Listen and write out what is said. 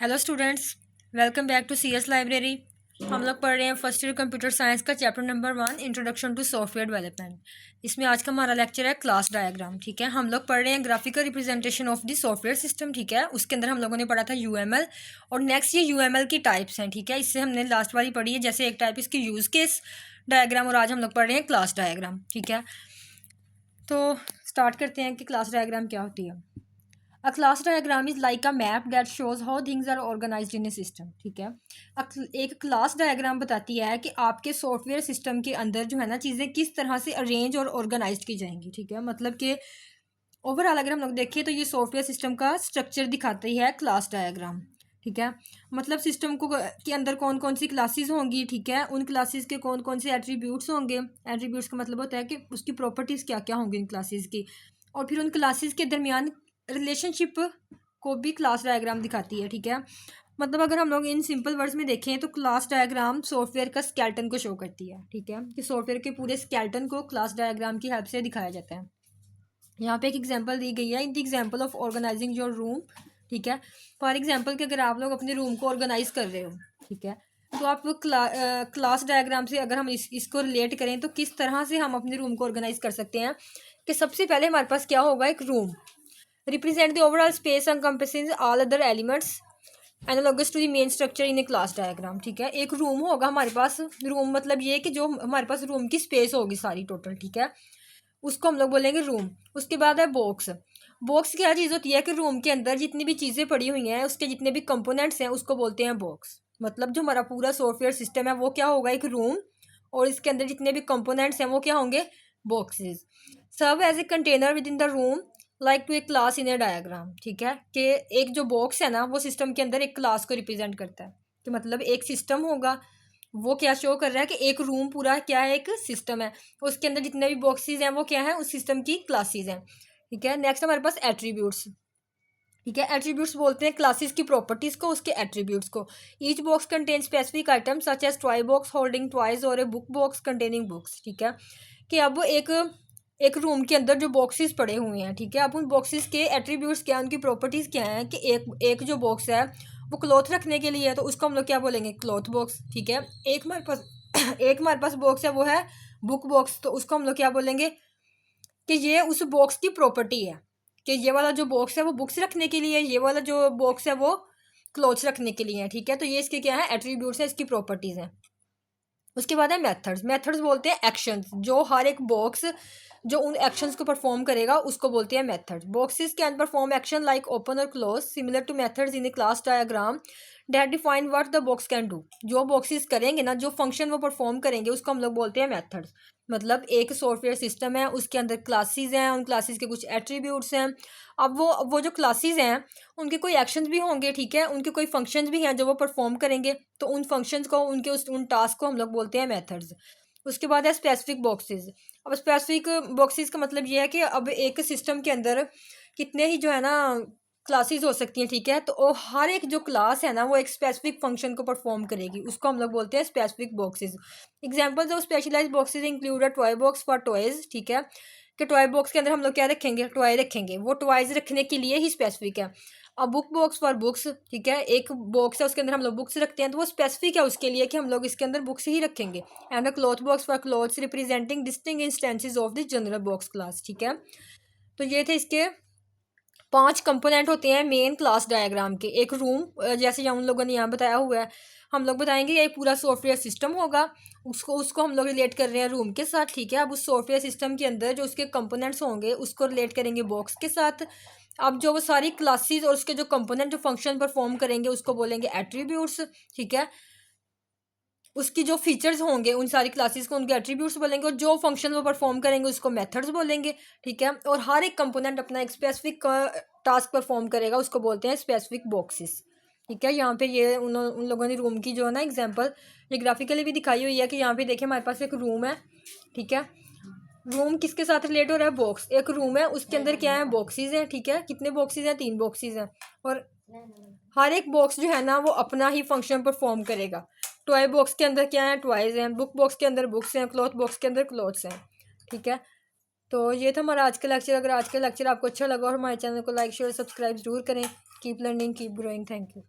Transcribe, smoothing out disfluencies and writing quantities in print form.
Hello students, welcome back to CS library. हम लोग पढ़ रहे हैं फर्स्ट ईयर कंप्यूटर साइंस का chapter number 1 introduction to software development. इसमें आज का हमारा लेक्चर है क्लास डायग्राम। ठीक है, हम लोग पढ़ रहे हैं graphical representation of the software system. ठीक है, उसके अंदर हम लोगों ने पढ़ा था यूएमएल और नेक्स्ट ये यूएमएल की टाइप्स हैं। ठीक है, इससे हमने लास्ट वाली पढ़ी है, जैसे एक टाइप इसकी यूज केस डायग्राम और आज हम लोग पढ़ रहे हैं क्लास डायग्राम। ठीक है, तो स्टार्ट करते हैं कि क्लास डायग्राम क्या होती है। A class diagram is like a map that shows how things are organized in a system। ठीक है, एक क्लास डायग्राम बताती है कि आपके सॉफ्टवेयर सिस्टम के अंदर जो है ना चीज़ें किस तरह से अरेंज और ऑर्गेनाइज की जाएंगी। ठीक है, मतलब कि ओवरऑल अगर हम लोग देखें तो ये सॉफ्टवेयर सिस्टम का स्ट्रक्चर दिखाती है क्लास डायग्राम। ठीक है, मतलब सिस्टम को के अंदर कौन कौन सी क्लासेस होंगी। ठीक है, उन क्लासेस के कौन कौन से एट्रीब्यूट्स होंगे। एट्रीब्यूट्स का मतलब होता है कि उसकी प्रॉपर्टीज़ क्या क्या होंगी इन क्लासेस की, और फिर उन क्लासेस के दरमियान रिलेशनशिप को भी क्लास डायग्राम दिखाती है। ठीक है, मतलब अगर हम लोग इन सिंपल वर्ड्स में देखें तो क्लास डायग्राम सॉफ्टवेयर का स्केलेटन को शो करती है। ठीक है, कि सॉफ्टवेयर के पूरे स्केलेटन को क्लास डायग्राम की हेल्प से दिखाया जाता है। यहाँ पे एक एग्जांपल दी गई है, in the example of organising your room. ठीक है, फॉर एग्जांपल कि अगर आप लोग अपने रूम को ऑर्गेनाइज कर रहे हो, ठीक है, तो आप क्लास डायग्राम से अगर हम इसको रिलेट करें तो किस तरह से हम अपने रूम को ऑर्गेनाइज कर सकते हैं। कि सबसे पहले हमारे पास क्या होगा, एक room represent the overall space encompassing all other elements analogous to the main structure in a class diagram. ठीक है, एक रूम होगा हमारे पास। रूम मतलब ये कि जो हमारे पास रूम की स्पेस होगी सारी टोटल। ठीक है, उसको हम लोग बोलेंगे रूम। उसके बाद है बॉक्स। बॉक्स क्या चीज़ होती है कि रूम के अंदर जितनी भी चीज़ें पड़ी हुई हैं उसके जितने भी कंपोनेंट्स हैं उसको बोलते हैं बॉक्स। मतलब जो हमारा पूरा सॉफ्टवेयर सिस्टम है वो क्या होगा, एक रूम, और इसके अंदर जितने भी कंपोनेंट्स हैं वो क्या होंगे, boxes. Serve as a container within the room like to a class in a diagram. ठीक है, कि एक जो बॉक्स है ना वो सिस्टम के अंदर एक क्लास को रिप्रेजेंट करता है। कि मतलब एक सिस्टम होगा, वो क्या शो कर रहा है कि एक रूम पूरा क्या है, एक सिस्टम है, उसके अंदर जितने भी बॉक्सेस हैं वो क्या है, उस सिस्टम की क्लासेस हैं। ठीक है, नेक्स्ट हमारे पास एट्रीब्यूट्स। ठीक है, एट्रीब्यूट्स बोलते हैं क्लासेस की प्रॉपर्टीज को, उसके एट्रीब्यूट्स को। Each box contain specific item such as toy box holding toys और a book box containing books. ठीक है, कि अब एक एक रूम के अंदर जो बॉक्सेस पड़े हुए हैं, ठीक है, अब उन बॉक्सेस के एट्रीब्यूट्स क्या हैं, उनकी प्रॉपर्टीज़ क्या हैं। कि एक जो बॉक्स है वो क्लॉथ रखने के लिए है तो उसको हम लोग क्या बोलेंगे, क्लॉथ बॉक्स। ठीक है, एक हमारे पास एक हमारे पास बॉक्स है वो है बुक बॉक्स, तो उसको हम लोग क्या बोलेंगे कि ये उस बॉक्स की प्रॉपर्टी है। कि ये वाला जो बॉक्स है वो बुक्स रखने के लिए, ये वाला जो बॉक्स है वो क्लॉथ्स रखने के लिए है। ठीक है, तो ये इसके क्या है, एट्रीब्यूट्स है, इसकी प्रॉपर्टीज़ हैं। उसके बाद है मेथड्स। मेथड्स बोलते हैं एक्शंस, जो हर एक बॉक्स जो उन एक्शंस को परफॉर्म करेगा उसको बोलते हैं methods. Boxes can perform action like open और close similar to methods in the class diagram that define what the box can do. जो बॉक्सेस करेंगे ना, जो फंक्शन वो परफॉर्म करेंगे उसको हम लोग बोलते हैं मेथड्स। मतलब एक सॉफ्टवेयर सिस्टम है, उसके अंदर क्लासेस हैं, उन क्लासेस के कुछ एट्रीब्यूट्स हैं। अब वो जो क्लासेस हैं उनके कोई एक्शंस भी होंगे। ठीक है, उनके कोई फंक्शंस भी हैं जो वो परफॉर्म करेंगे, तो उन फंक्शंस को, उनके उन टास्क को हम लोग बोलते हैं मेथड्स। उसके बाद है स्पेसिफिक बॉक्सेस। अब स्पेसिफिक बॉक्सेस का मतलब ये है कि अब एक सिस्टम के अंदर कितने ही जो है ना क्लासेस हो सकती हैं। ठीक है, तो हर एक जो क्लास है ना वो एक स्पेसिफिक फंक्शन को परफॉर्म करेगी, उसको हम लोग बोलते हैं specific boxes. Examples of specialise boxes include a toy box for toys. ठीक है, कि टॉय बॉक्स के अंदर हम लोग क्या रखेंगे, टॉय रखेंगे, वो टॉयज रखने के लिए ही स्पेसिफिक है। अब बुक बॉक्स फॉर बुक्स, ठीक है, एक बॉक्स है उसके अंदर हम लोग बुक्स रखते हैं तो वो स्पेसिफिक है उसके लिए कि हम लोग इसके अंदर बुक्स ही रखेंगे। And a cloth box for clothes representing distinct instances of the general box class. ठीक है, तो ये थे इसके 5 कंपोनेंट होते हैं मेन क्लास डायग्राम के। एक रूम, जैसे उन लोगों ने यहाँ बताया हुआ है, हम लोग बताएंगे ये पूरा सॉफ्टवेयर सिस्टम होगा, उसको हम लोग रिलेट कर रहे हैं रूम के साथ। ठीक है, अब उस सॉफ्टवेयर सिस्टम के अंदर जो उसके कंपोनेंट्स होंगे उसको रिलेट करेंगे बॉक्स के साथ। अब जो वो सारी क्लासेस और उसके जो कंपोनेंट जो फंक्शन परफॉर्म करेंगे उसको बोलेंगे एट्रीब्यूट्स। ठीक है, उसकी जो फीचर्स होंगे उन सारी क्लासेस को उनके एट्रीब्यूट्स बोलेंगे, और जो फंक्शन वो परफॉर्म करेंगे उसको मेथड्स बोलेंगे। ठीक है, और हर एक कंपोनेंट अपना एक स्पेसिफिक टास्क परफॉर्म करेगा, उसको बोलते हैं स्पेसिफिक बॉक्सेस। ठीक है, यहाँ पे ये उन लोगों ने रूम की जो है ना एग्जांपल ये ग्राफिकली भी दिखाई हुई है कि यहाँ पे देखिए हमारे पास एक रूम है। ठीक है, रूम किसके साथ रिलेट हो रहा है, बॉक्स। एक रूम है उसके अंदर क्या है, बॉक्सेस हैं। ठीक है, कितने बॉक्सेस हैं, 3 बॉक्सेस हैं, और हर एक बॉक्स जो है ना वो अपना ही फंक्शन परफॉर्म करेगा। टॉय बॉक्स के अंदर क्या है, टॉयज हैं, बुक बॉक्स के अंदर बुक्स हैं, क्लॉथ बॉक्स के अंदर क्लॉथ्स हैं। ठीक है, तो ये था हमारा आज का लेक्चर। अगर आज का लेक्चर आपको अच्छा लगा और हमारे चैनल को लाइक शेयर सब्सक्राइब जरूर करें। Keep learning keep growing, thank you.